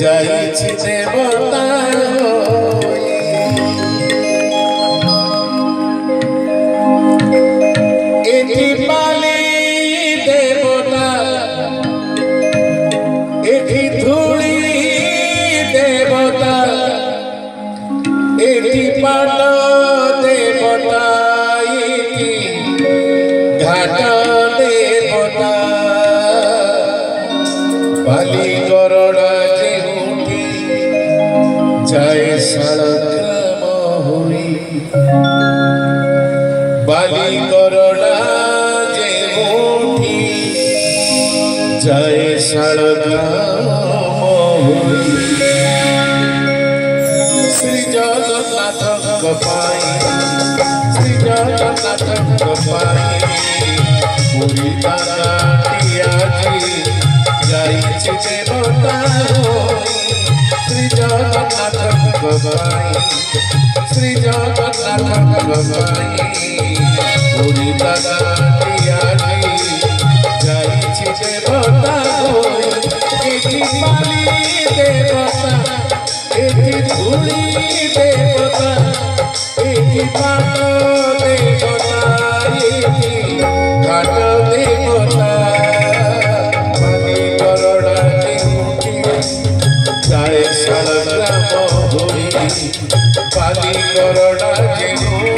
ଯାଇଛି ଦେବତା ଏଠି ପାଲି ଦେବତା ଏଠି ଧୂଳି ଦେବତା ଏଠି ପାଟ ଦେବତା ଏଠି ଘାଟ ଦେବତା ପାଲି ଗରଡ଼ା ଯେଉଁଠି ଯାଏ ଶାଳଗ୍ରାମ ହୋଇ ବାଲି ଗରଡ଼ା ଯେଉଁଠି ଯାଏ ଶାଳଗ୍ରାମ ହୋଇ ଶ୍ରୀ ଜଗନ୍ନାଥଙ୍କ ପାଇଁ ଶ୍ରୀ ଜଗନ୍ନାଥଙ୍କ ପାଇଁ ପୁରୀ ଦାଣ୍ଡି ଆଜି ଯାଇଛି ଦେବତା ହୋଇ ଶ୍ରୀ ଜଗନ୍ନାଥଙ୍କ ପାଇଁ ଶ୍ରୀ ଜଗନ୍ନାଥଙ୍କ ପାଇଁ ପୁରୀ ଦାଣ୍ଡି ଆଜି ଯାଇଛି ଦେବତା ହୋଇ ଏଠି ପାଲି ଦେବତା ଏଠି ଧୂଳି ଦେବତା ଏଠି ପାଟ ଦେବତା ଏଠି ଘାଟ ଦେବତା ପାଲି ଗରଡ଼ା ଯେଉଁଠି ଯାଏ ଶାଳଗ୍ରାମ ହୋଇ ପାଲି ଗରଡ଼ା ଯେଉଁଠି